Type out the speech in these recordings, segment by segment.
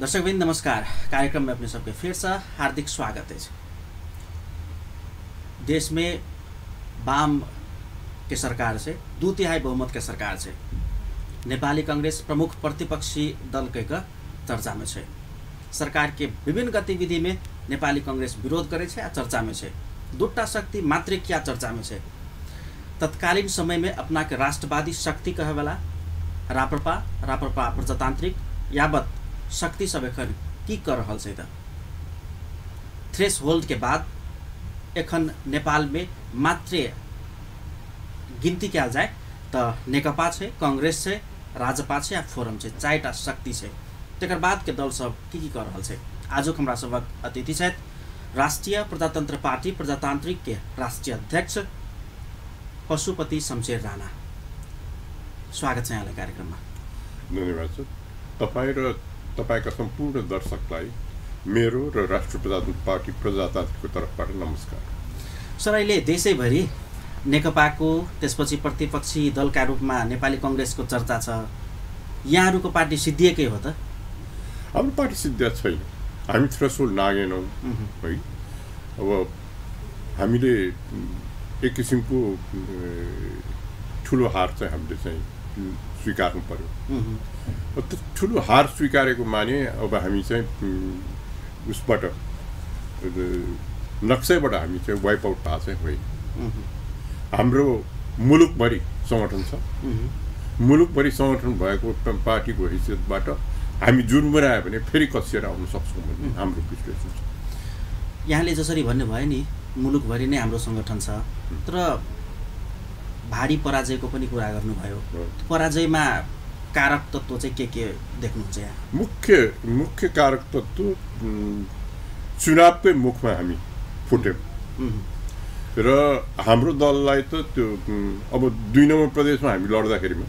दर्शकवृन्द नमस्कार। कार्यक्रम में अपने सबके फिर से हार्दिक स्वागत है। देश में वाम के सरकार से 2/3 बहुमत के सरकार से नेपाली कांग्रेस प्रमुख प्रतिपक्षी दल के चर्चा में है। सरकार के विभिन्न गतिविधि में नेपाली कांग्रेस विरोध करे छे, चर्चा में है। दुट्टा शक्ति मात्र क्या चर्चा में है। तत्कालीन समय में अपना के राष्ट्रवादी शक्ति कहे वाला राप्रपा प्रजातांत्रिक यावत शक्ति सब एखन की कर रहल छै। थ्रेश होल्ड के बाद एखन नेपाल में मात्र गिनती कयल जाए तो नेकपा छै, कांग्रेस छै, राजपा छै, फोरम छै, 4टा शक्ति छै। तकर बाद के दल सब की कर रहल छै। आजुक हमरा सबक अतिथि छथि राष्ट्रिय प्रजातंत्र पार्टी प्रजातांत्रिक के राष्ट्रीय अध्यक्ष पशुपति समशेर राणा। स्वागत छ यहाँलाई कार्यक्रममा। धन्यवाद सर। तपाईँ र तपाईका सम्पूर्ण दर्शकलाई मेरो र राष्ट्रिय प्रजातन्त्र पार्टी प्रजातान्त्रिकको तर्फबाट नमस्कार। सर, अहिले देशैभरि नेकपाको त्यसपछि प्रतिपक्षी दलका रूपमा नेपाली कांग्रेसको चर्चा छ। यहाँहरूको पार्टी सिद्धिएकै हो त? हाम्रो पार्टी सिद्धिएको छैन। हामी थ्रेसहोल्ड नागेनौँ है। अब हामीले एक किसिमको ठुलो हार चाहिँ हामीले चाहिँ स्वीकार्नु पर्यो। त्यो ठुलो हार स्वीकारेको माने अब हामी चाहिँ उसबाट नक्सैबाट हामी चाहिँ वाइप आउट भएको चाहिँ होइन। हाम्रो मुलुकभरि सङ्गठन छ। मुलुकभरि सङ्गठन भएको पार्टीको हैसियतबाट हामी जुन बनायो भने फेरि कसिएर आउन सक्छौँ भन्ने हाम्रो विश्लेषण छ। यहाँले जसरी भन्नुभयो नि मुलुकभरि नै हाम्रो सङ्गठन छ, तर भारी पराजयको पनि कुरा गर्नुभयो। पराजयमा कारक तत्त्व चाहिँ के देख्नुहुन्छ यहाँ? मुख्य कारक तत्त्व चुनावकै मुखमा हामी फुट्यौँ र हाम्रो दललाई त त्यो अब 2 नम्बर प्रदेशमा हामी लड्दाखेरिमा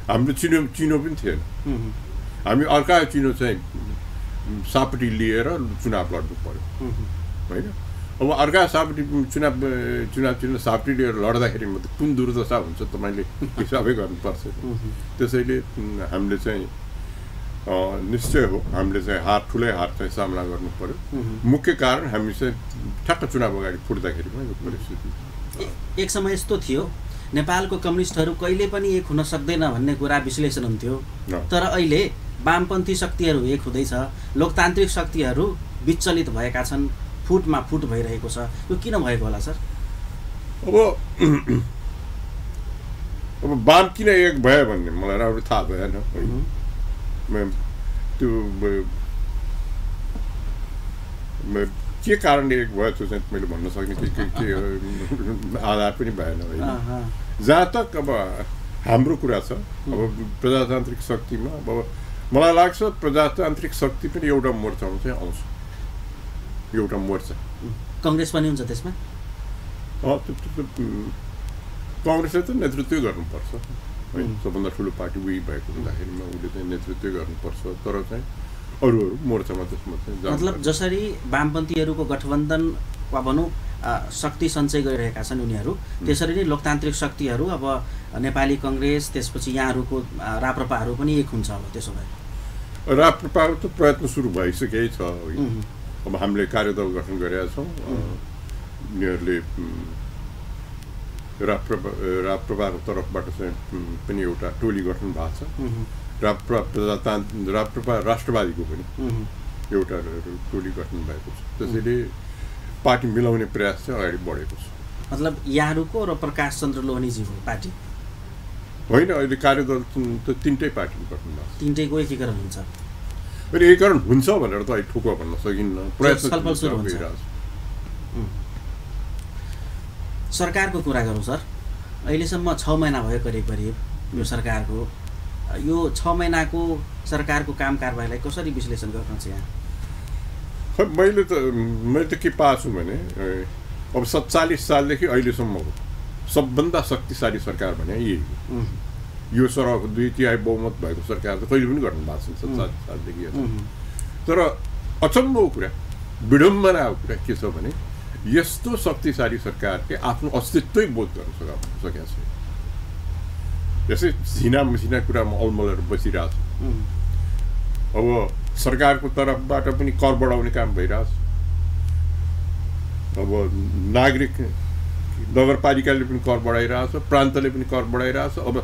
हाम्रो चिनो पनि थिएन। हामी अर्का चिनो चाहिँ सापटी लिएर चुनाव लड्नु पर्यो होइन। अब अर्का सापटी चुनाव चिनो सापटी लिएर लड्दाखेरिमा त कुन दुर्दशा हुन्छ तपाईँले हिसाबै गर्नुपर्छ। त्यसैले हामीले चाहिँ निश्चय हो हामीले चाहिँ ठुलै हार चाहिँ सामना गर्नु पर्यो। मुख्य कारण हामी चाहिँ ठ्याक्क चुनाव अगाडि फुट्दाखेरिमा यो परिस्थिति। एक समय यस्तो थियो नेपालको कम्युनिस्टहरू कहिले पनि एक हुन सक्दैन भन्ने कुरा विश्लेषण हुन्थ्यो, तर अहिले वामपन्थी शक्तिहरू एक हुँदैछ, लोकतान्त्रिक शक्तिहरू विचलित भएका छन्, फुटमा फुट भइरहेको छ। यो किन भएको होला सर? अब वाम किन एक भयो भन्ने मलाई राम्रो थाहा भएन। त्यो के कारणले एक भयो त्यो चाहिँ मैले भन्न सक्ने के आधार पनि भएन होइन। जहाँ तक अब हाम्रो कुरा छ अब प्रजातान्त्रिक शक्तिमा, अब मलाई लाग्छ प्रजातान्त्रिक शक्ति पनि एउटा मोर्चामा चाहिँ आउँछ। एउटा मोर्चा कांग्रेस पनि हुन्छ त्यसमा। कांग्रेसले त नेतृत्व गर्नुपर्छ है। सबभन्दा ठुलो पार्टी उही भएको हुँदाखेरिमा उसले चाहिँ नेतृत्व गर्नुपर्छ। तर चाहिँ अरू मोर्चामा त्यसमा चाहिँ मतलब जसरी वामपन्थीहरूको गठबन्धन वा भनौँ शक्ति सञ्चय गरिरहेका छन् उनीहरू, त्यसरी नै लोकतान्त्रिक शक्तिहरू अब नेपाली कांग्रेस त्यसपछि यहाँहरूको राप्रपाहरू पनि एक हुन्छ। अब त्यसो भए राप्रपाको त प्रयत्न सुरु भइसकेकै छ। अब हामीले कार्यदल गठन गरेका छौँ। उनीहरूले राप्रपाको तर्फबाट चाहिँ पनि एउटा टोली गठन भएको छ। राप्रपा राष्ट्रवादीको पनि एउटा टोली गठन भएको छ। त्यसैले पार्टी मिलाउने प्रयास चाहिँ अगाडि बढेको छ। मतलब यहाँहरूको र प्रकाश चन्द्र लोहनीजीको पार्टी होइन, अहिले कार्यदल त 3टै पार्टीको गठन भएको छ। 3टैको एकीकरण हुन्छ। एकीकरण हुन्छ भनेर त अहिले ठोकुवा भन्न सकिन्न। प्रयत्न सुरु हुन्छ। सरकारको कुरा गरौँ सर, अहिलेसम्म 6 महिना भयो करिब यो सरकारको। यो 6 महिनाको सरकारको काम कारबाहीलाई कसरी विश्लेषण गर्नुहुन्छ यहाँ? मैले त के पाएको छु भने अब 47 सालदेखि अहिलेसम्मको सबभन्दा शक्तिशाली सरकार भने यही हो। यो सरकारको 2/3 बहुमत भएको सरकार त कहिले पनि गर्नु भएको छैन 47 सालदेखि। तर अचम्मको कुरा, विडम्बनाको कुरा के छ भने यस्तो शक्तिशाली सरकारले आफ्नो अस्तित्वै बोध गर्न सकेको छैन। यसै झिना मसिना कुरामा अल्मलेर बसिरहेको छ। अब सरकारको तर्फबाट पनि कर बढाउने काम भइरहेछ। अब नागरिक नगरपालिकाले पनि कर बढाइरहेछ, प्रान्तले पनि कर बढाइरहेछ। अब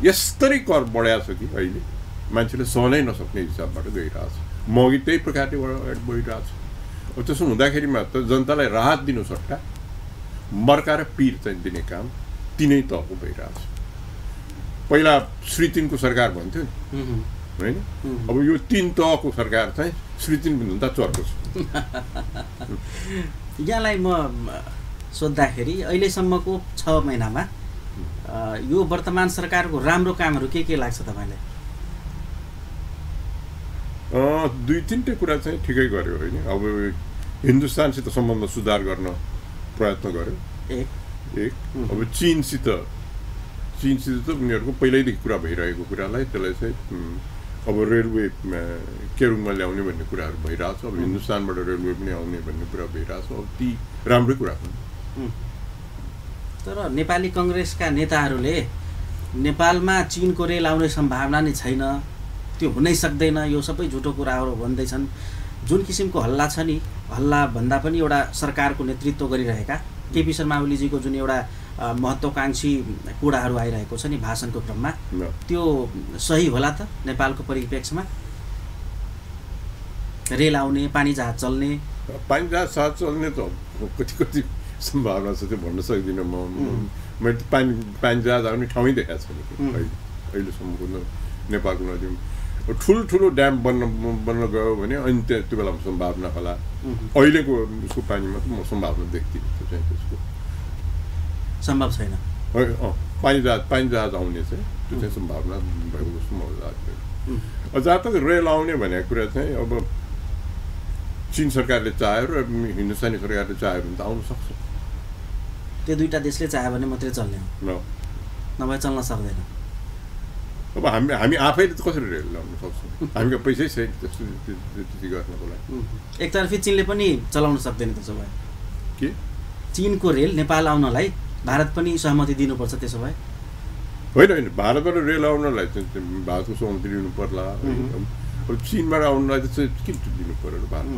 यस्तरी कर बढाएको छ कि अहिले मान्छेले सहनै नसक्ने हिसाबबाट गइरहेछ। महँगी त्यही प्रकारले बढिरहेछ। अब त्यसो हुँदाखेरिमा त जनतालाई राहत दिनु सट्टा मर्का र पीर चाहिँ दिने काम तिनै तहको भइरहेछ। पहिला श्री 3 को सरकार भन्थ्यो नि होइन, अब यो 3 तहको सरकार चाहिँ श्री 3 भन्दा चर्को छ। यहाँलाई म सोद्धाखेरि अहिलेसम्मको 6 महिनामा यो वर्तमान सरकारको राम्रो कामहरू के लाग्छ तपाईँलाई? 2-3 कुरा चाहिँ ठिकै गर्यो होइन। अब हिन्दुस्तानसित सम्बन्ध सुधार गर्न प्रयत्न गर्यो एक। अब चीनसित त उनीहरूको पहिल्यैदेखि कुरा भइरहेको कुरालाई त्यसलाई चाहिँ अब रेलवे केरुङमा ल्याउने भन्ने कुराहरू भइरहेछ। अब हिन्दुस्तानबाट रेलवे पनि आउने भन्ने कुरा भइरहेछ। अब ती राम्रै कुरा हुन्। तर नेपाली कङ्ग्रेसका नेताहरूले नेपालमा चीनको रेल आउने सम्भावना नै छैन, त्यो हुनै सक्दैन, यो सबै झुटो कुराहरू भन्दैछन्। जुन किसिमको हल्ला छ नि, हल्ला भन्दा पनि एउटा सरकारको नेतृत्व गरिरहेका केपी शर्मा ओलीजीको जुन एउटा महत्त्वकांक्षी कुराहरू आइरहेको छ नि भाषणको क्रममा, त्यो सही होला त? नेपालको परिप्रेक्ष्यमा रेल आउने, पानी जहाज चल्ने त कति सम्भावना छ त्यो भन्न सक्दिनँ म। मैले पानी जहाज आउने ठाउँै देखाएको छैन अहिलेसम्मको नेपालको नदीमा। ठुलो ड्याम बन्न गयो भने अनि त्यो बेलामा सम्भावना होला। अहिलेको उसको पानीमा त म सम्भावना देख्दिनँ। त्यो चाहिँ त्यसको सम्भव छैन। पानी जहाज आउने चाहिँ त्यो चाहिँ सम्भावना भएको जस्तो मलाई लाग्दैन। जहाँ तक रेल आउने भनेको कुरा चाहिँ अब चीन सरकारले चाह्यो र हिन्दुस्तानी सरकारले चाह्यो भने त आउन सक्छ। त्यो दुईटा देशले चाह्यो भने मात्रै चल्ने हो, नभए चल्न सक्दैन। अब हामी आफैले त कसरी रेल ल्याउन सक्छौँ? हामीको पैसै छैन त्यति गर्नको लागि। एकतर्फी चीनले पनि चलाउन सक्दैन त्यसो भए के? चीनको रेल नेपाल आउनलाई भारत पनि सहमति दिनुपर्छ त्यसो भए? होइन, भारतबाट रेल आउनलाई चाहिँ भारतको सहमति लिनु पर्ला। अब चीनबाट आउनलाई चाहिँ किन दिनु पर्यो भारत?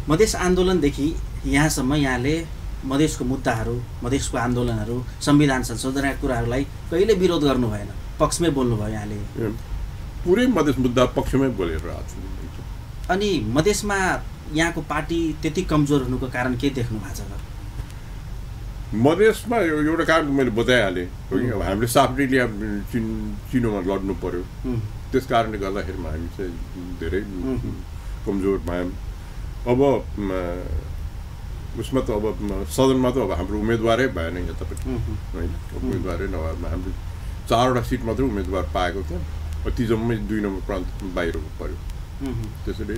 मधेस आन्दोलनदेखि यहाँसम्म यहाँले मधेसको मुद्दाहरू, मधेसको आन्दोलनहरू, संविधान संशोधनका कुराहरूलाई कहिले विरोध गर्नु भएन, पक्षमै बोल्नुभयो यहाँले। पुरै मधेस मुद्दा पक्षमै बोलेर आएको छु। अनि मधेसमा यहाँको पार्टी त्यति कमजोर हुनुको कारण के देख्नु भएको छ? मधेसमा एउटा कारण मैले बताइहालेँ हो कि अब हामीले साफ्टली चिनोमा लड्नु पर्यो। त्यस कारणले गर्दाखेरिमा हामी चाहिँ धेरै कमजोर भयौँ। अब उसमा त अब सदनमा त अब हाम्रो उम्मेदवारै भएन यतापट्टि होइन। उम्मेदवारै नभएमा हामीले 4वटा सिट मात्रै उम्मेदवार पाएको थियौँ। ती जम्मै 2 नम्बर प्रान्त बाहिरको पर्यो। त्यसैले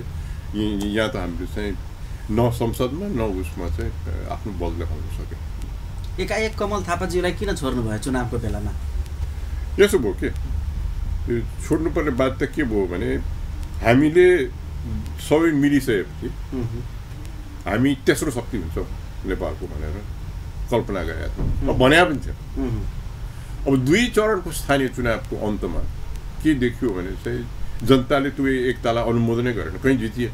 यहाँ त हामीले चाहिँ न संसदमा न उसमा चाहिँ आफ्नो बल देखाउन सक्यौँ। एकाएक कमल थापाजीलाई किन छोड्नु भयो चुनावको बेलामा? यसो भयो के, छोड्नुपर्ने बात त के भयो भने हामीले सबै मिलिसकेपछि हामी तेस्रो शक्ति हुन्छौँ नेपालको भनेर कल्पना गरेका थियौँ। अब भने पनि थियो। अब 2 चरणको स्थानीय चुनावको अन्तमा के देखियो भने चाहिँ जनताले त्यो एकतालाई अनुमोदनै गरेन, कहीँ जितिए।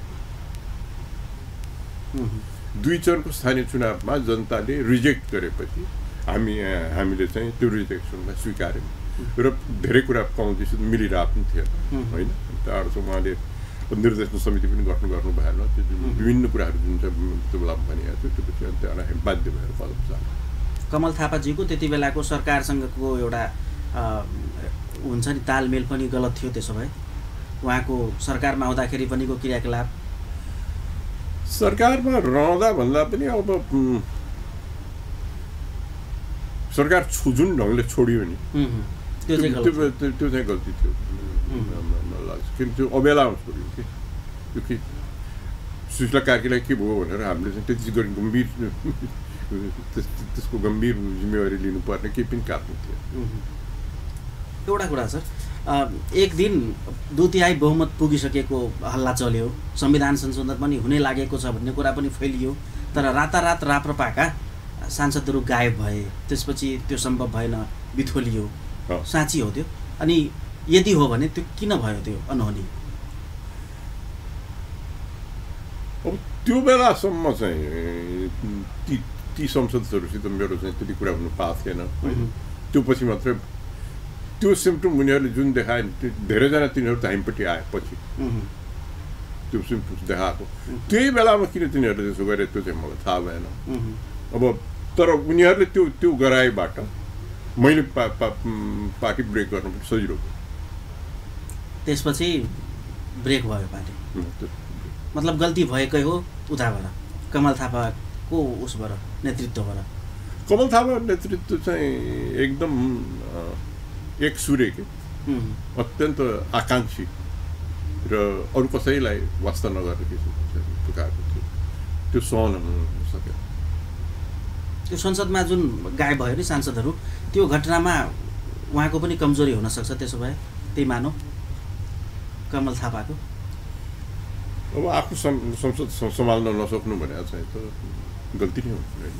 2 चरणको स्थानीय चुनावमा जनताले रिजेक्ट गरेपछि हामीले चाहिँ त्यो रिजेक्सनलाई स्वीकार्यौँ र धेरै कुरा काउन्सिलसित मिलिरहेको पनि थियो होइन। त्यहाँबाट उहाँले निर्देशन समिति पनि गर्नु भएन। त्यो विभिन्न कुराहरू जुन चाहिँ त्यो बेलामा भनिएको थियो, त्यो पछि त्यहाँबाट हामी बाध्य भएर पदम जानु। कमल थापाजीको त्यति बेलाको सरकारसँगको एउटा हुन्छ नि तालमेल पनि गलत थियो त्यसो भए? उहाँको सरकारमा हुँदाखेरि पनिको क्रियाकलाप सरकारमा रहँदा भन्दा पनि अब सरकार जुन ढङ्गले छोडियो नि त्यो चाहिँ गल्ती थियो मलाई लाग्छ। किन त्यो अबेलामा छोडियो कि त्यो के सुशीला कार्कीलाई के भयो भनेर हामीले चाहिँ त्यति गरी गम्भीर त्यसको गम्भीर जिम्मेवारी लिनुपर्ने केही पनि कारण थियो। एउटा कुरा छ, एक दिन 2/3 बहुमत पुगिसकेको हल्ला चल्यो, संविधान संशोधन पनि हुने लागेको छ भन्ने कुरा पनि फैलियो। तर रातारात राप्रपाका सांसदहरू गायब भए, त्यसपछि त्यो सम्भव भएन, बिथोलियो। साँच्ची हो त्यो? अनि यदि हो भने त्यो किन भयो त्यो अनहोनी? अब त्यो बेलासम्म चाहिँ ती संसदहरूसित मेरो चाहिँ त्यति कुरा हुनु पाएको थिएन। त्यो पछि मात्रै त्यो सिम्पटम उनीहरूले जुन देखाए धेरैजना तिनीहरू त हामीपट्टि आएपछि त्यो सिम्पटम्स देखाएको त्यही बेलामा किन तिनीहरूले त्यसो गरे त्यो चाहिँ मलाई थाहा भएन। अब तर उनीहरूले त्यो गराएबाट मैले पार्टी ब्रेक गर्न पनि सजिलो भयो। त्यसपछि ब्रेक भयो पार्टी, मतलब गल्ती भएकै हो उताबाट, कमल थापाको उसबाट नेतृत्वबाट। कमल थापा नेतृत्व चाहिँ एकदम एक सूर्य के अत्यन्त आकाङ्क्षी र अरू कसैलाई वास्ता नगर्ने प्रकारको थियो। त्यो सहन हुन सकेन। त्यो संसदमा जुन गायब भयो नि सांसदहरू, त्यो घटनामा उहाँको पनि कमजोरी हुनसक्छ। त्यसो भए त्यही मानौ कमल थापाको। अब आफ्नो संसद सम्हाल्न नसक्नु भने चाहिँ त गल्ती नै हुन्छ होइन।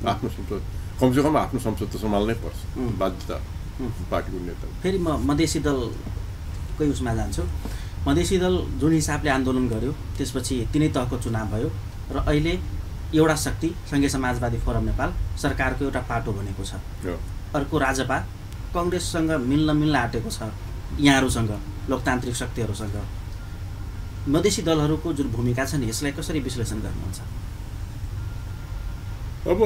आफ्नो संसद कमसेकम आफ्नो संसद त सम्हाल्नै पर्छ, बाध्यता पार्टीको नेता। फेरि म मधेसी दलकै उसमा जान्छु। मधेसी दल जुन हिसाबले आन्दोलन गर्यो त्यसपछि तिनै तहको चुनाव भयो र अहिले एउटा शक्ति सङ्घीय समाजवादी फोरम नेपाल सरकारको एउटा पाटो बनेको छ। अर्को राजपा कङ्ग्रेससँग मिल्न आँटेको छ यहाँहरूसँग, लोकतान्त्रिक शक्तिहरूसँग। मधेसी दलहरूको जुन भूमिका छ नि यसलाई कसरी विश्लेषण गर्नुहुन्छ? अब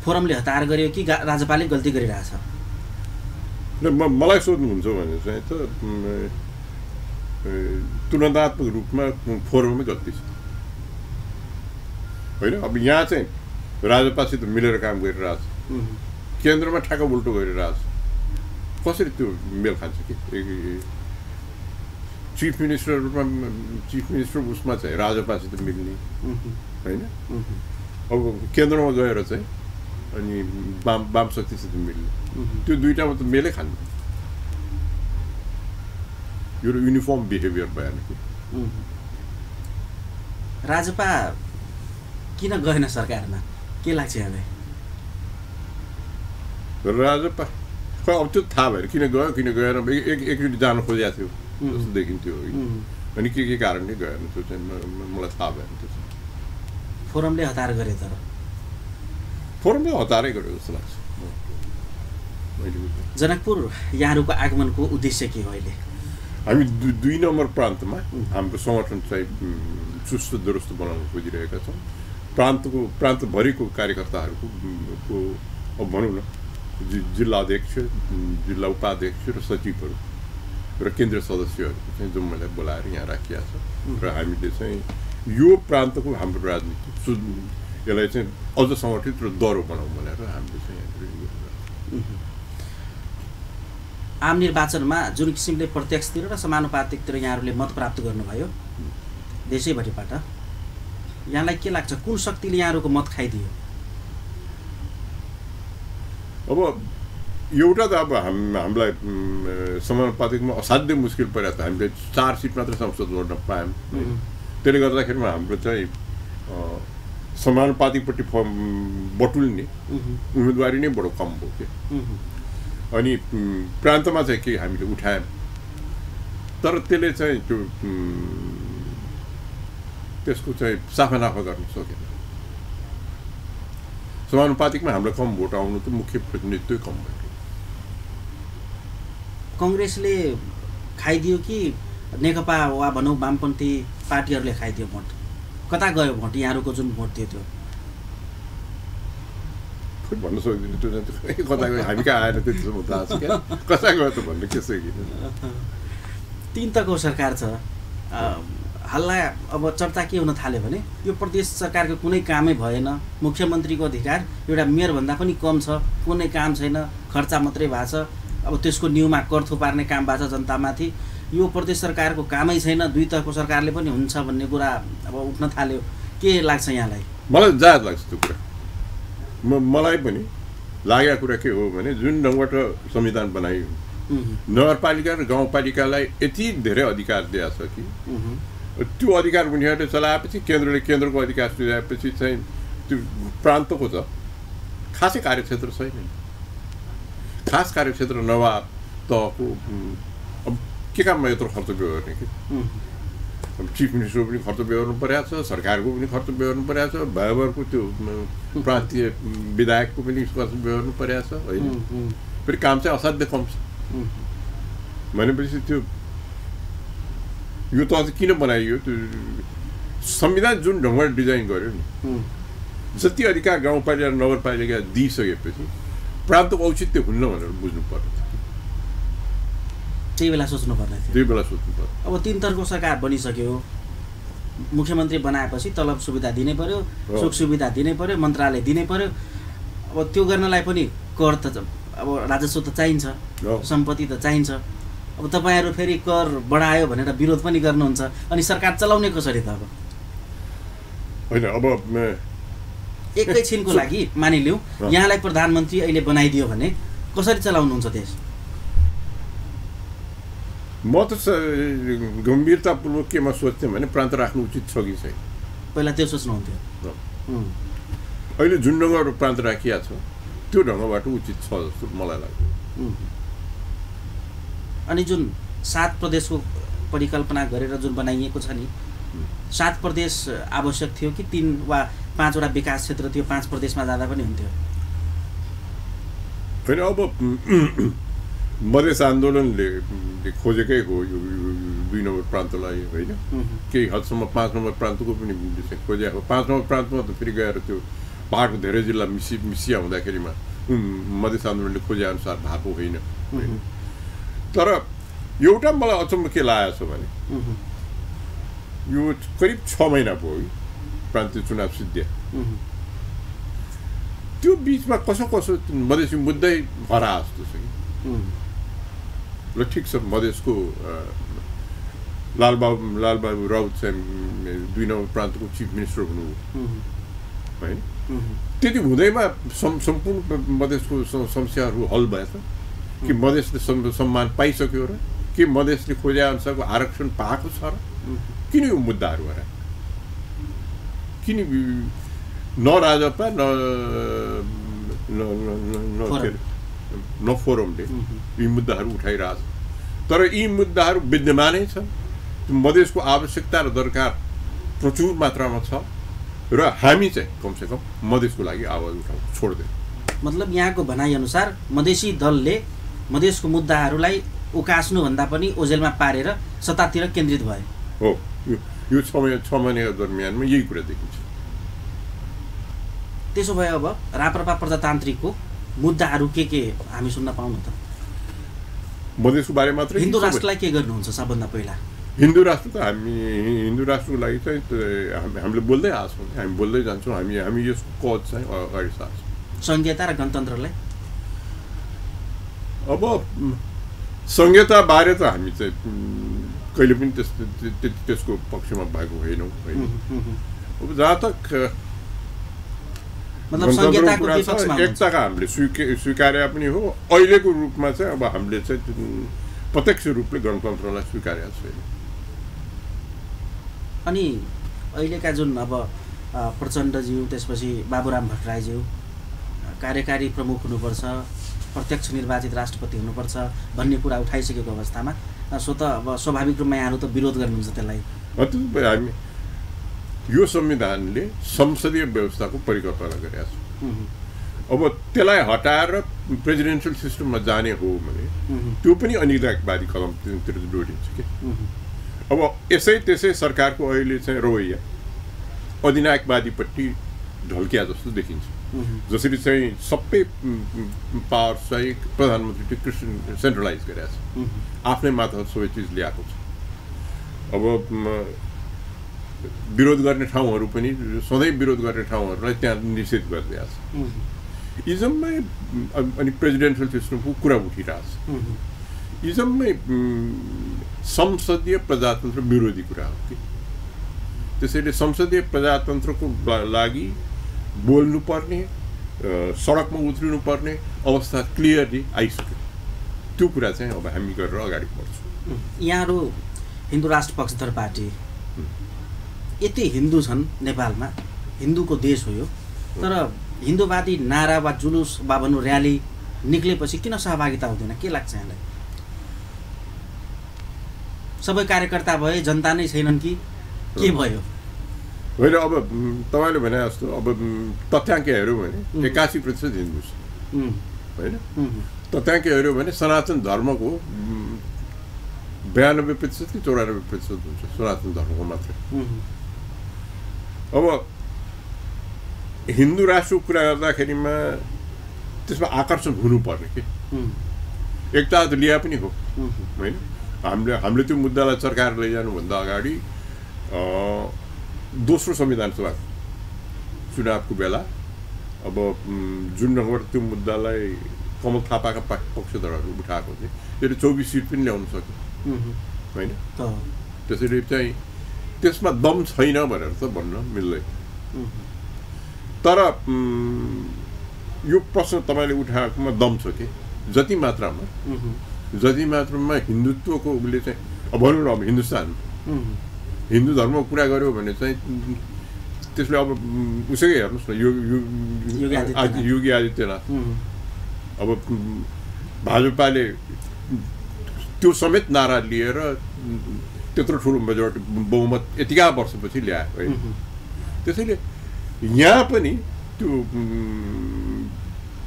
फोरमले हतार गर्यो कि राजपाले गल्ती गरिरहेछ? मलाई सोध्नुहुन्छ भने चाहिँ त तुलनात्मक रूपमा फोरममै गल्ती छ होइन। अब यहाँ चाहिँ राजपासित मिलेर काम गरिरहेछ, केन्द्रमा ठ्याक्क उल्टो गरिरहेछ। कसरी त्यो मेल खान्छ कि चिफ मिनिस्टर उसमा चाहिँ राजपासित मिल्ने होइन, अब केन्द्रमा गएर चाहिँ अनि वाम शक्तिसित मिल्ने, त्यो दुईटामा त मेलै खानु। यो युनिफर्म बिहेभियर भएन कि। राजपा किन गएन सरकारमा, के लाग्छ यहाँलाई? राजपा खै अब त्यो थाहा भएन किन गयो किन गएन। एकचोटि जान खोजेको थियो जस्तो देखिन्थ्यो अनि के कारणले गएन त्यो चाहिँ मलाई थाहा भएन। त्यो चाहिँ फोरमले हतार गरे, तर फोरमले हतारै गर्यो जस्तो लाग्छ। जनकपुर यहाँहरूको आगमनको उद्देश्य के हो? अहिले हामी 2 नम्बर प्रान्तमा हाम्रो सङ्गठन चाहिँ चुस्त दुरुस्त बनाउन खोजिरहेका छौँ। प्रान्तभरिको कार्यकर्ताहरूको अब भनौँ न जिल्ला अध्यक्ष, जिल्ला उपाध्यक्ष र सचिवहरू र केन्द्रीय सदस्यहरूको चाहिँ जम्मैलाई बोलाएर यहाँ राखिएको छ र हामीले चाहिँ यो प्रान्तको हाम्रो राजनीति यसलाई चाहिँ अझ सङ्गठित र दह्रो बनाउँ भनेर हामीले चाहिँ आम निर्वाचनमा जुन किसिमले प्रत्यक्षतिर र समानुपातिकतिर यहाँहरूले मत प्राप्त गर्नुभयो देशैभरिबाट, यहाँलाई के लाग्छ कुन शक्तिले यहाँहरूको मत खाइदियो? अब एउटा त अब हामीलाई समानुपातिकमा असाध्यै मुस्किल परेको छ। हामीले 4 सिट मात्र संसद लड्न पायौँ। त्यसले गर्दाखेरिमा हाम्रो चाहिँ समानुपातिकपट्टि बटुल्ने उम्मेदवारी नै बडो कम भयो कि। अनि प्रान्तमा चाहिँ के हामीले उठायौँ, तर त्यसले चाहिँ त्यो त्यसको चाहिँ साफानाफा गर्न सकेन। समानुपातिकमा हाम्रो कम भोट आउनु त मुख्य प्रतिनिधित्वै कम भयो। कङ्ग्रेसले खाइदियो कि नेकपा वा भनौँ वामपन्थी पार्टीहरूले खाइदियो भोट? कता गयो भोट यहाँहरूको जुन भोट थियो त्यो? भन्न सक्दिनँ त्यो चाहिँ कता गयो, हामी कहाँ आएर त्यतिसम्म थाहा छ क्या, कता गयो त भन्ने के छ कि। 3 तहको सरकार छ, हल्ला अब चर्चा के हुन थाल्यो भने यो प्रदेश सरकारको कुनै कामै भएन, मुख्यमन्त्रीको अधिकार एउटा मेयरभन्दा पनि कम छ, कुनै काम छैन, खर्चा मात्रै भएको छ, अब त्यसको न्यूमा कर थुपार्ने काम भएको छ जनतामाथि, यो प्रदेश सरकारको कामै छैन, 2 तहको सरकारले पनि हुन्छ भन्ने कुरा अब उठ्न थाल्यो। के लाग्छ यहाँलाई? मलाई जायज लाग्छ त्यो कुरा। मलाई पनि लागेको कुरा के हो भने जुन ढङ्गबाट संविधान बनाइयो नगरपालिका र गाउँपालिकालाई यति धेरै अधिकार दिएको छ कि त्यो अधिकार उनीहरूले चलाएपछि केन्द्रले केन्द्रको अधिकार दिएपछि चाहिँ त्यो प्रान्तको त खासै कार्यक्षेत्र छैन। खास कार्यक्षेत्र नभए तहको के काममा यत्रो खर्च बेहोर्ने कि चिफ मिनिस्टर पनि खर्च बेहोर्नु परेको छ, सरकारको पनि खर्च बेहोर्नु परेको छ, भयभरको त्यो प्रान्तीय विधायकको पनि खर्च बेहोर्नु परेको छ होइन। फेरि काम चाहिँ असाध्य कम छ भनेपछि त्यो यो त अझ किन बनाइयो? त्यो संविधान जुन ढङ्गले डिजाइन गर्यो नि, जति अधिकार गाउँपालिका र नगरपालिका दिइसकेपछि प्रान्तको औचित्य हुन्न भनेर बुझ्नु पर्यो। त्यही बेला सोच्नु पर्ने थियो। त्यही बेला सोच्नु पर्यो। अब 3 तर्को सरकार बनिसक्यो, मुख्यमन्त्री बनाएपछि तलब सुविधा दिनै पर्यो, सुख सुविधा दिनै पर्यो, मन्त्रालय दिनै पर्यो। अब त्यो गर्नलाई पनि कर त अब राजस्व त चाहिन्छ, सम्पत्ति त चाहिन्छ। अब तपाईँहरू फेरि कर बढायो भनेर विरोध पनि गर्नुहुन्छ, अनि सरकार चलाउने कसरी त? अब होइन, अब एकैछिनको लागि मानिलिउँ यहाँलाई प्रधानमन्त्री अहिले बनाइदियो भने कसरी चलाउनुहुन्छ देश? म त गम्भीरतापूर्वक केमा सोच्थेँ भने प्रान्त राख्नु उचित छ कि छैन, पहिला त्यो सोच्नुहुन्थ्यो। अहिले जुन ढङ्गबाट प्रान्त राखिया छ त्यो ढङ्गबाट उचित छ जस्तो मलाई लाग्छ। अनि जुन 7 प्रदेशको परिकल्पना गरेर जुन बनाइएको छ नि, 7 प्रदेश आवश्यक थियो कि 3 वा 5 वटा विकास क्षेत्र थियो, 5 प्रदेशमा जाँदा पनि हुन्थ्यो? होइन, अब मधेस आन्दोलनले खोजेकै हो यो 2 नम्बर प्रान्तलाई होइन। केही हदसम्म 5 नम्बर प्रान्तको पनि खोजेको हो। 5 नम्बर प्रान्तमा त फेरि गएर त्यो पहाडको धेरै जिल्ला मिसिया हुँदाखेरिमा मधेस आन्दोलनले खोजे अनुसार भएको होइन। तर एउटा मलाई अचम्म के लागेको छ भने यो करिब 6 महिना भयो प्रान्तीय चुनाव सिद्धिया। त्यो बिचमा कसो मधेसी मुद्दै हरा जस्तो छ कि ल ठिक छ, मधेसको लालबाबु राउत चाहिँ 2 नम्बर प्रान्तको चिफ मिनिस्टर हुनुभयो होइन। त्यति हुँदैमा सम्पूर्ण मधेसको समस्याहरू हल भएछ कि मधेसले सम्मान पाइसक्यो र के मधेसले खोजे अनुसारको आरक्षण पाएको छ र किन यो मुद्दाहरू हरा? किन न राजपा न फोरमले यी मुद्दाहरू उठाइरहेछ? तर यी मुद्दाहरू विद्यमानै छन्। मधेसको आवश्यकता र दरकार प्रचुर मात्रामा छ र हामी चाहिँ कमसेकम मधेसको लागि आवाज उठाउन छोड्दैन। मतलब यहाँको भनाइअनुसार मधेसी दलले मधेसको मुद्दाहरूलाई उकास्नुभन्दा पनि ओझेलमा पारेर सत्तातिर केन्द्रित भए हो। यो 6 महिनाको दरमियानमा यही कुरा देखिन्छ। त्यसो भए अब राप्रपा प्रजातान्त्रिकको मुद्दाहरू के हामी सुन्न पाउनु त? मधेसको बारे मात्रै? हिन्दू राष्ट्रलाई के गर्नुहुन्छ सबभन्दा पहिला? हिन्दू राष्ट्र त हिन्दू राष्ट्रको लागि चाहिँ हामीले बोल्दै आएको छौँ, हामी बोल्दै जान्छौँ। हामी यसको कज चाहिँ अगाडि सार्छौँ। संहिता र गणतन्त्रलाई अब संहिता बारे त हामी चाहिँ कहिले पनि त्यसको पक्षमा भएको होइनौँ होइन। अब जहाँ तक एकताका हामीले स्वीकार्य पनि हो, अहिलेको रूपमा चाहिँ अब हामीले चाहिँ प्रत्यक्ष रूपले गणतन्त्रलाई स्वीकार्य छैन। अनि अहिलेका जुन अब प्रचण्डज्यू, त्यसपछि बाबुराम भट्टराईज्यू कार्यकारी प्रमुख हुनुपर्छ, प्रत्यक्ष निर्वाचित राष्ट्रपति हुनुपर्छ भन्ने कुरा उठाइसकेको अवस्थामा सो त अब स्वाभाविक रूपमा यहाँहरू त विरोध गर्नुहुन्छ त्यसलाई? हामी यो संविधानले संसदीय व्यवस्थाको परिकल्पना गरेका छ। अब त्यसलाई हटाएर प्रेसिडेन्सियल सिस्टममा जाने हो भने त्यो पनि अनिर्णायकवादी कदमतिर जोडिन्छ कि। अब त्यसै सरकारको अहिले चाहिँ रवैया अधिनायकवादीपट्टि ढल्किया जस्तो देखिन्छ। जसरी चाहिँ सबै पावर चाहिँ प्रधानमन्त्रीले सेन्ट्रलाइज गरेका छ, आफ्नै माथि सबै चिज ल्याएको छ। अब विरोध गर्ने ठाउँहरू पनि सधैँ विरोध गर्ने ठाउँहरूलाई त्यहाँ निषेध गरिदिएको छ। इजममै अनि प्रेसिडेन्सियल सिस्टमको कुरा उठिरहेछ। इजममै संसदीय प्रजातन्त्र विरोधी कुरा हो कि। त्यसैले संसदीय प्रजातन्त्रको लागि बोल्नुपर्ने, सडकमा उत्रिनुपर्ने अवस्था क्लियरली आइसक्यो। त्यो कुरा चाहिँ अब हामी गरेर अगाडि बढ्छौँ। यहाँहरू हिन्दू राष्ट्र पक्षधर पार्टी यति हिन्दू छन् नेपालमा, हिन्दूको देश हो यो, तर हिन्दूवादी नारा वा जुलुस वा भनौँ र्याली निक्लेपछि किन सहभागिता हुँदैन? के लाग्छ यहाँलाई? सबै कार्यकर्ता भए जनता नै छैनन् कि के भयो? होइन, अब तपाईँले भने जस्तो अब तथ्याङ्क हेऱ्यौँ भने 81% हिन्दू छ होइन। तथ्याङ्क हेऱ्यौँ भने सनातन धर्मको 92% कि 94% हुन्छ सनातन धर्मको मात्रै। अब हिन्दू राष्ट्रको कुरा गर्दाखेरिमा त्यसमा आकर्षण हुनुपर्ने कि एकता त लिया पनि हो होइन। हामीले त्यो मुद्दालाई सरकार लैजानुभन्दा अगाडि दोस्रो संविधान सभा चुनावको बेला अब जुन ढङ्गबाट त्यो मुद्दालाई कमल थापाका पक्षधरहरू उठाएको थिए त्यसले 24 सिट पनि ल्याउन सक्यो होइन। त्यसैले चाहिँ त्यसमा दम छैन भनेर त भन्न मिल्दैन। तर यो प्रश्न तपाईँले उठाएकोमा दम छ कि जति मात्रामा हिन्दुत्वको उसले चाहिँ अब भनौँ न अब हिन्दुस्तान हिन्दू धर्मको कुरा गर्यो भने चाहिँ त्यसले अब उसैकै हेर्नुहोस् न योगी आदित्यनाथ अब भाजपाले त्यो समेत नारा लिएर त्यत्रो ठुलो मेजोरिटी बहुमत यतिका वर्षपछि ल्यायो होइन। त्यसैले यहाँ पनि त्यो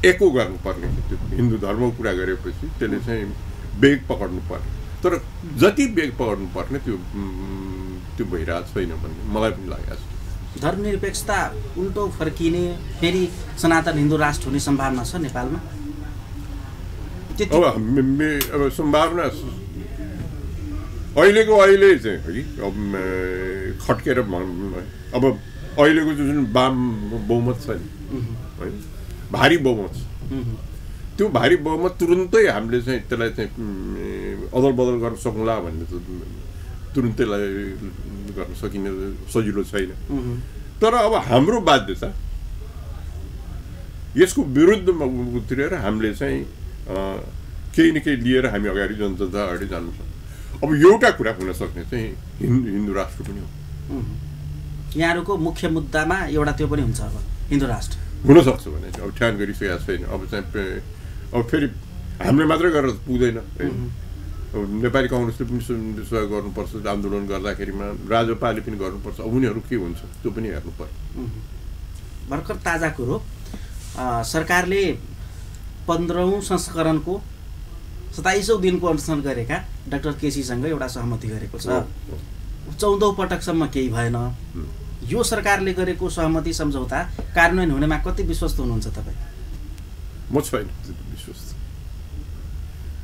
एको गर्नुपर्ने त्यो हिन्दू धर्मको कुरा गरेपछि त्यसले चाहिँ वेग पक्र्नु पर्ने। तर जति वेग पक्र्नु पर्ने त्यो भइरहेको छैन भन्ने मलाई पनि लागेको छ। धर्मनिरपेक्षता उल्टो फर्किने फेरि सनातन हिन्दू राष्ट्र हुने सम्भावना छ नेपालमा? अब सम्भावना अहिलेको अहिले चाहिँ है अब खट्केर अब अहिलेको जुन वाम बहुमत छ नि है भारी बहुमत छ। त्यो भारी बहुमत तुरुन्तै हामीले चाहिँ त्यसलाई चाहिँ अदल बदल गर्न सकौँला भन्ने त तुरुन्तै गर्न सकिने सजिलो छैन। तर अब हाम्रो बाध्यता यसको विरुद्धमा उत्रिएर हामीले चाहिँ केही न केही लिएर हामी अगाडि जनता अगाडि जानुपर्छ। अब एउटा कुरा हुन सक्ने चाहिँ हिन्दू राष्ट्र पनि हो। यहाँहरूको मुख्य मुद्दामा एउटा त्यो पनि हुन्छ अब हिन्दू राष्ट्र हुनसक्छ भने अब ठ्यान गरिसकेको छैन। अब चाहिँ अब फेरि हामीले मात्रै गरेर पुग्दैन। नेपाली कङ्ग्रेसले पनि सहयोग गर्नुपर्छ आन्दोलन गर्दाखेरिमा, राजपाले पनि गर्नुपर्छ। अब उनीहरू के हुन्छ त्यो पनि हेर्नु पर्छ। भर्खर ताजा कुरो सरकारले 15औं संस्करणको 27औं दिनको अनुसरण गरेका डाक्टर केसीसँग एउटा सहमति गरेको छ। 14औं पटकसम्म केही भएन। यो सरकारले गरेको सहमति सम्झौता कार्यान्वयन हुनेमा कति विश्वस्त हुनुहुन्छ तपाईँ? म छैन विश्वस्त।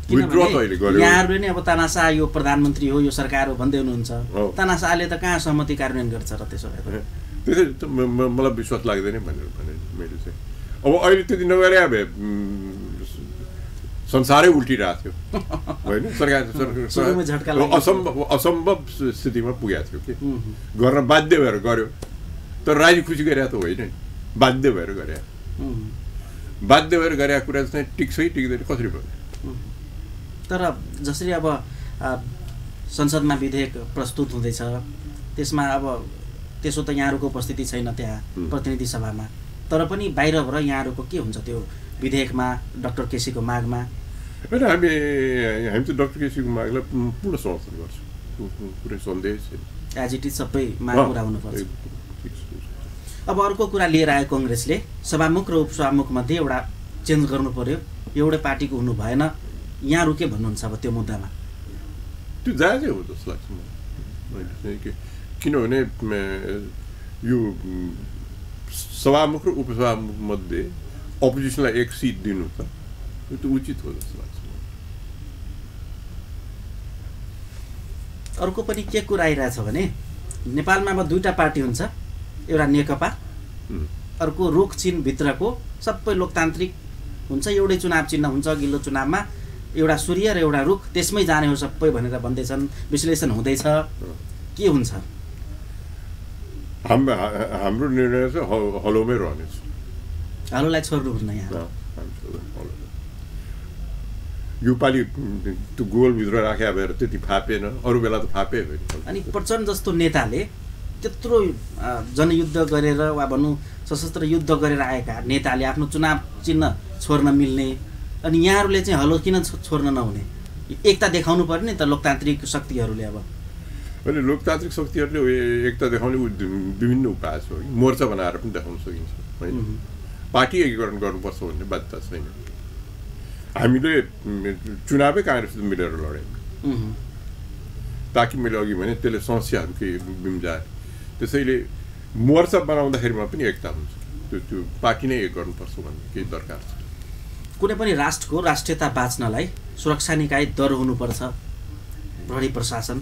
यहाँहरूले नै अब तानाशाह यो प्रधानमन्त्री हो यो सरकार हो भन्दै हुनुहुन्छ। तानाशाहले त कहाँ सहमति कार्यान्वयन गर्छ र त्यसो भए त्यसै मलाई विश्वास लाग्दैन भनेर भने मैले चाहिँ अब अहिले त्यति नगरे भए संसारै उल्टिरहेको थियो होइन। सरकार असम्भव स्थितिमा पुगेको थियो कि गर्न बाध्य भएर गर्यो। तर राजी खुसी गरे त होइन नि, बाध्य भएर गरे। बाध्य भएर गरेका कुरा चाहिँ टिक्छ कि टिक्दैन कसरी भयो? तर जसरी अब संसदमा विधेयक प्रस्तुत हुँदैछ त्यसमा अब त्यसो त यहाँहरूको उपस्थिति छैन त्यहाँ प्रतिनिधि सभामा, तर पनि बाहिरबाट यहाँहरूको के हुन्छ त्यो विधेयकमा डाक्टर केसीको मागमा? होइन हामी त डाक्टर केसीको मागलाई पूर्ण समर्थन गर्छौँ, कुनै सन्देह छैन। एज इट इज सबै माग पुरा हुनुपर्छ। अब अर्को कुरा लिएर आयो कङ्ग्रेसले सभामुख र उपसभामुख मध्ये एउटा चेन्ज गर्नु पर्यो, एउटै पार्टीको हुनु भएन। यहाँहरू के भन्नुहुन्छ अब त्यो मुद्दामा? त्यो जायजै हो जस्तो लाग्छ मलाई। किनभने यो सभामुख र उपसभामुख मध्ये अपोजिसनलाई एक सिट दिनु त यो त उचित हो जस्तो लाग्छ। अर्को पनि के कुरा आइरहेछ भने नेपालमा अब दुईटा पार्टी हुन्छ, एउटा नेकपा, अर्को रुख चिन्हभित्रको सबै लोकतान्त्रिक हुन्छ, एउटै चुनाव चिन्ह हुन्छ अघिल्लो चुनावमा, एउटा सूर्य र एउटा रुख, त्यसमै जाने हो सबै भनेर भन्दैछन्, विश्लेषण हुँदैछ। के हुन्छ? हाम्रो निर्णय चाहिँ हलोमै रहनेछ। हलोलाई छोड्नुहुन्न यहाँ? यो पालि त्यो गोलभित्र राख्या भएर त्यति फापेन, अरू बेला त फापे होइन। अनि प्रचण्ड जस्तो नेताले त्यत्रो जनयुद्ध गरेर वा भनौँ सशस्त्र युद्ध गरेर आएका नेताले आफ्नो चुनाव चिन्ह छोड्न मिल्ने, अनि यहाँहरूले चाहिँ हलो किन छोड्न नहुने? एकता देखाउनु पर्यो नि त लोकतान्त्रिक शक्तिहरूले। अब अहिले लोकतान्त्रिक शक्तिहरूले एकता देखाउने विभिन्न उपाय छ। मोर्चा बनाएर पनि देखाउन सकिन्छ होइन। पार्टी एकीकरण गर्नुपर्छ भन्ने बाध्यता छैन। हामीले चुनावै काङ्ग्रेससित मिलेर लड्यौँ ताकि मैले अघि भने त्यसले समस्याहरू केही बिम्जाए। त्यसैले मोर्चा बनाउँदाखेरिमा पनि एकता हुन्छ। त्यो पार्टी नै एक गर्नुपर्छ भन्ने केही दरकार छ। कुनै पनि राष्ट्रको राष्ट्रियता बाँच्नलाई सुरक्षा निकाय दर हुनुपर्छ, प्रहरी प्रशासन।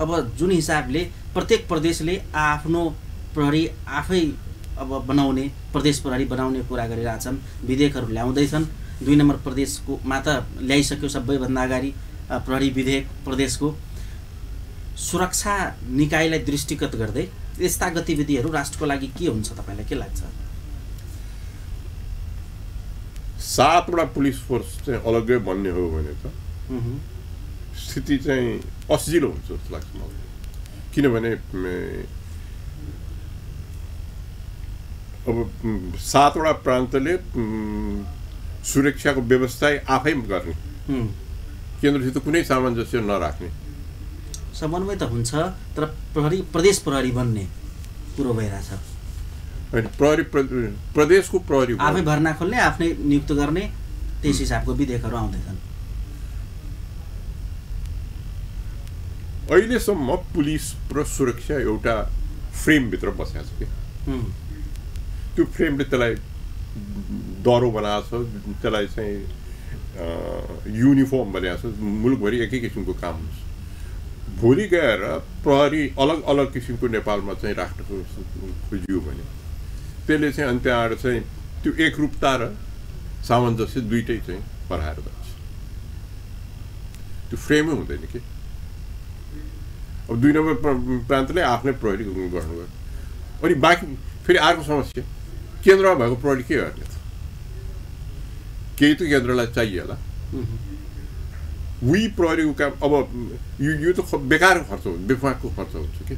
अब जुन हिसाबले प्रत्येक प्रदेशले आफ्नो प्रहरी आफै अब बनाउने, प्रदेश प्रहरी बनाउने कुरा गरिरहेछन्, विधेयकहरू ल्याउँदैछन्। 2 नम्बर प्रदेशको त ल्याइसक्यो सबैभन्दा अगाडि प्रहरी विधेयक प्रदेशको। सुरक्षा निकायलाई दृष्टिगत गर्दै यस्ता गतिविधिहरू राष्ट्रको लागि के हुन्छ तपाईँलाई के लाग्छ? 7 वटा पुलिस फोर्स चाहिँ अलग्गै बन्ने हो भने त स्थिति चाहिँ असिलो हुन्छ जस्तो लाग्छ मलाई। किनभने अब 7 वटा प्रान्तले सुरक्षाको व्यवस्था आफै गर्ने, केन्द्रसित कुनै सामञ्जस्य नराख्ने। समन्वय त हुन्छ तर प्रदेश प्रहरी बन्ने कुरो भइरहेछ। प्रदेशको प्रहरी आफै भर्ना खोल्ने, आफ्नै नियुक्त गर्ने, त्यस हिसाबको विधेयकहरू आउँदैछन्। अहिलेसम्म पुलिस र सुरक्षा एउटा फ्रेमभित्र बसेको छ कि त्यो फ्रेमले त्यसलाई दरो बनाएको छ, त्यसलाई चाहिँ युनिफर्म बनाएको छ। मुलुकभरि एकै किसिमको काम हुन्छ। भोलि गएर प्रहरी अलग अलग किसिमको नेपालमा चाहिँ राख्न खोजियो भने त्यसले चाहिँ अनि त्यहाँ आएर चाहिँ त्यो एकरूपता र सामञ्जस्य दुइटै चाहिँ हराएर जान्छ। त्यो फ्रेमै हुँदैन कि। अब 2 नम्बर प्रान्तले आफ्नै प्रहरी गर्नुभयो। अनि बाँकी फेरि अर्को समस्या, केन्द्रमा भएको प्रहरी के गर्ने त? केही त केन्द्रलाई चाहियो होला। उही प्रहरीको काम अब यो त बेकारको खर्च हुन्छ, बेफाकको खर्च हुन्छ कि।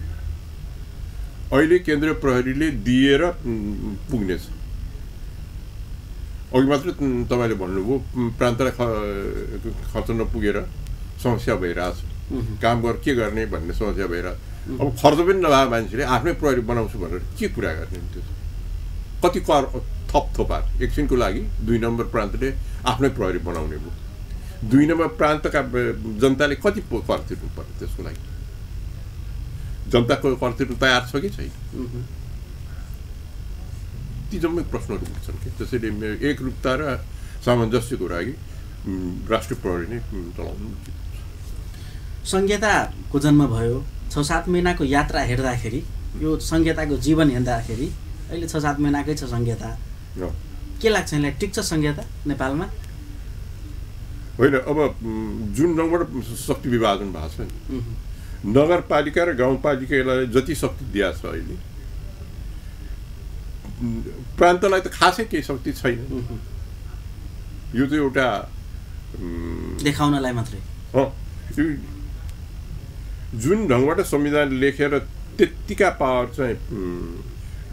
अहिले केन्द्रीय प्रहरीले दिएर पुग्नेछ। अघि मात्र तपाईँले भन्नुभयो प्रान्तलाई खर्च नपुगेर समस्या भइरहेछ, काम के गर्ने भन्ने समस्या भइरहेछ। अब खर्च पनि नभए मान्छेले आफ्नै प्रहरी बनाउँछु भनेर के कुरा गर्ने? त्यो कति कर थपार एकछिनको लागि 2 नम्बर प्रान्तले आफ्नै प्रहरी बनाउने भयो। 2 नम्बर प्रान्तका जनताले कति कर तिर्नु पर्यो? त्यसको लागि जनताको कर तिर्नु तयार छ कि छैन? ती जम्मै प्रश्नहरू उठ्छन् कि। त्यसैले एकरूपता र सामञ्जस्यको लागि राष्ट्रिय प्रहरी नै चलाउनु। संहिताको जन्म भयो, 6-7 महिनाको यात्रा हेर्दाखेरि, यो संहिताको जीवन हेर्दाखेरि अहिले 6-7 महिनाकै छ संहिता। के लाग्छ यसलाई? ठिक छ संहिता नेपालमा? होइन, अब जुन 9वटा शक्ति विभाजन भएको छ नि, नगरपालिका र गाउँपालिकालाई जति शक्ति दिएको छ अहिले, प्रान्तलाई त खासै केही शक्ति छैन। यो त एउटा देखाउनलाई मात्रै। जुन ढङ्गबाट संविधान लेखेर त्यत्तिका पावर चाहिँ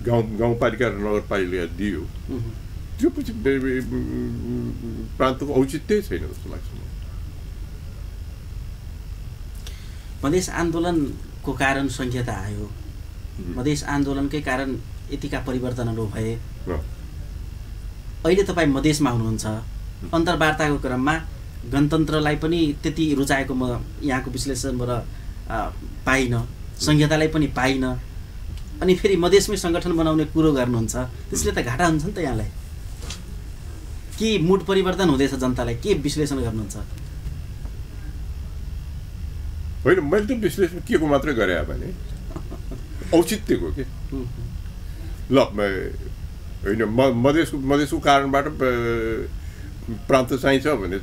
गाउँपालिका र नगरपालिका दियो, त्यो पछि प्रान्तको औचित्य छैन जस्तो लाग्छ मलाई। मधेस आन्दोलनको कारण संहिता आयो, मधेस आन्दोलनकै कारण यतिका परिवर्तनहरू भए। अहिले तपाईँ मधेसमा हुनुहुन्छ, अन्तर्वार्ताको क्रममा गणतन्त्रलाई पनि त्यति रुचाएको म यहाँको विश्लेषणबाट पाइनँ, संहितालाई पनि पाइनँ। अनि फेरि मधेसमै सङ्गठन बनाउने कुरो गर्नुहुन्छ, त्यसले त घाटा हुन्छ नि त यहाँलाई। के मुड परिवर्तन हुँदैछ जनतालाई? के विश्लेषण गर्नुहुन्छ? होइन, मैले त विश्लेषण के को मात्रै गरे भने औचित्यको के ल होइन, मधेसको कारणबाट प्रान्त चाहिन्छ भने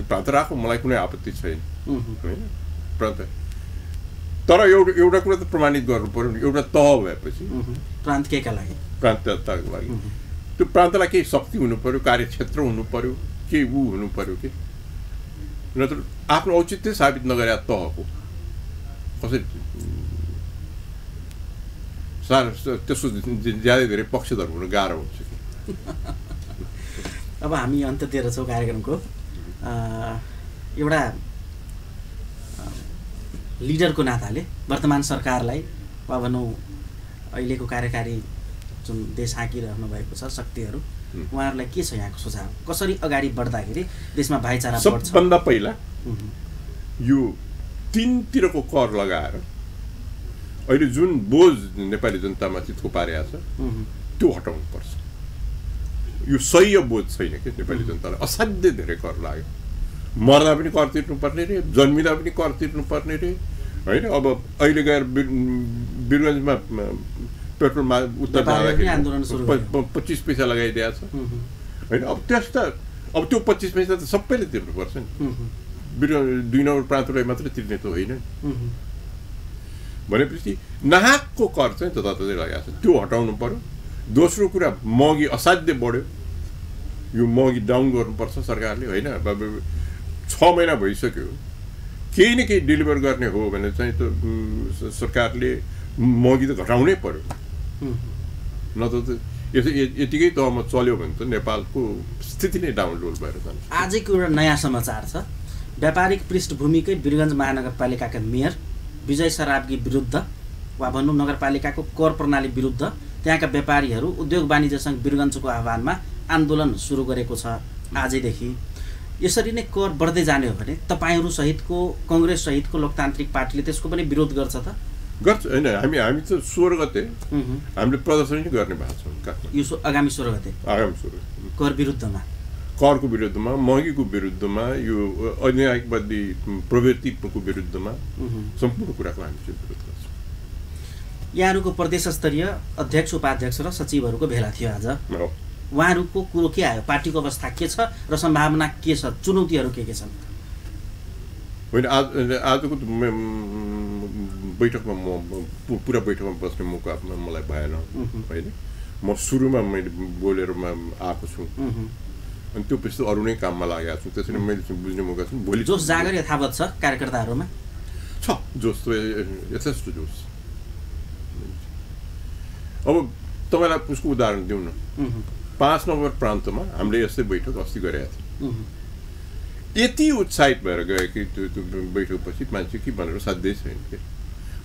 प्रान्त राखौँ, मलाई कुनै आपत्ति छैन होइन प्रान्त। तर एउटा कुरा त प्रमाणित गर्नु पर्यो नि, एउटा तह भएपछि प्रान्त केका लागि, प्रान्तताको लागि त्यो प्रान्तलाई केही शक्ति हुनु पर्यो, कार्यक्षेत्र हुनु पर्यो, केही हुनु पर्यो कि। नत्र आफ्नो औचित्य साबित नगरे तहको कसरी त्यसको ज्यादै धेरै पक्षधर हुनु गाह्रो हुन्छ कि। अब हामी अन्त्यतिर छौँ कार्यक्रमको। एउटा लिडरको नाताले वर्तमान सरकारलाई वा भनौँ अहिलेको कार्यकारी जुन देश हाँकिरहनु भएको छ शक्तिहरू उहाँहरूलाई के छ यहाँको सुझाव कसरी अगाडि बढ्दाखेरि देशमा भाइचारा बढ्छ सबभन्दा पहिला यो तीनतिरको कर लगाएर अहिले जुन बोझ नेपाली जनतामाथि थुपारेको छ त्यो हटाउनु पर्छ यो सही बोझ छैन के नेपाली जनतालाई असाध्यै धेरै कर लाग्यो मर्दा पनि कर तिर्नुपर्ने रे जन्मिँदा पनि कर तिर्नुपर्ने रे होइन अब अहिले गएर वीरगञ्जमा पेट्रोलमा उत्तर जाँदाखेरि 25 पैसा लगाइदिएको छ होइन अब त्यस्ता अब त्यो 25 पैसा त सबैले तिर्नुपर्छ नि 2 नम्बर प्रान्तलाई मात्रै तिर्ने त होइन भनेपछि नाहकको कर चाहिँ जताततै लगाएको छ त्यो हटाउनु पर्यो दोस्रो कुरा महँगी असाध्य बढ्यो यो महँगी डाउन गर्नुपर्छ सरकारले होइन 6 महिना भइसक्यो केही न केही डेलिभर गर्ने हो भने चाहिँ त सरकारले महँगी त घटाउनै पर्यो न त यतिकै तहमा चल्यो भने त नेपालको स्थिति नै डाउनलोड भएर जान्छ आजको एउटा नयाँ समाचार छ व्यापारिक पृष्ठभूमिकै वीरगञ्ज महानगरपालिकाका मेयर विजय सरावगी विरुद्ध वा भनौँ नगरपालिकाको कर प्रणाली विरुद्ध त्यहाँका व्यापारीहरू उद्योग वाणिज्य सङ्घ वीरगञ्जको आह्वानमा आन्दोलन सुरु गरेको छ आजैदेखि यसरी नै कर बढ्दै जाने हो भने तपाईहरू सहितको कांग्रेस सहितको लोकतान्त्रिक पार्टीले त्यसको पनि विरोध गर्छ त गर्छ हैन हामी त 16 गते हामीले प्रदर्शन नै गर्ने भएको छ काठमाडौँ यो आगामी 16 गते कर विरुद्धमा करको विरुद्धमा महँगीको विरुद्धमा यो अन्यायवादी प्रवृत्तिको विरुद्धमा सम्पूर्ण कुराको हामी चाहिँ विरोध गर्छौँ यहाँहरूको प्रदेश स्तरीय अध्यक्ष उपाध्यक्ष र सचिवहरूको भेला थियो आज उहाँहरूको कुरो के आयो पार्टीको अवस्था के छ र सम्भावना के छ चुनौतीहरू के छन् होइन आजको बैठकमा पुरा बैठकमा बस्ने मौका मलाई भएन होइन म सुरुमा मैले बोलेर आएको छु अनि त्यो पछि अरू नै काममा लागेको छु त्यसैले मैले बुझ्ने मौका छु भोलि जोस जागर यथावत छ कार्यकर्ताहरूमा छ जोस त यथेष्ट जोस अब तपाईँलाई उसको उदाहरण दिउँ न 5 नम्बर प्रान्तमा हामीले यस्तै बैठक अस्ति गरेका थियौँ यति उत्साहित भएर गयो कि त्यो बैठकपछि मान्छे के भनेर साध्यै छैन कि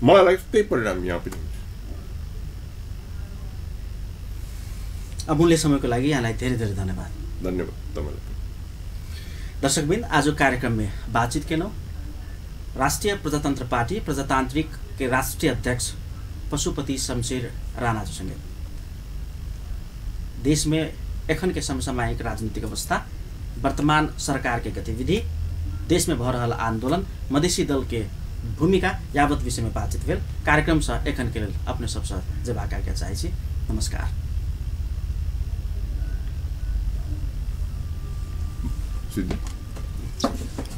मलाई लाग्छ त्यही परिणाम यहाँ पनि हुन्छ अमूल्य समयको लागि यहाँलाई धेरै धेरै धन्यवाद तपाईँलाई दर्शकबिन आज कार्यक्रम में बातचीत के नौ राष्ट्रीय प्रजातंत्र पार्टी प्रजातांत्रिक के राष्ट्रीय अध्यक्ष पशुपति शमशेर राणा जी संगे देश में एखन के समसामयिक राजनीतिक अवस्था वर्तमान सरकार के गतिविधि देश में भऽ रहल आंदोलन मधेसी दल के भूमिका यावत विषय में बातचीत भेल कार्यक्रम से एखन के लेल अपने सबसे जवाब आज्ञा चाहै छी नमस्कार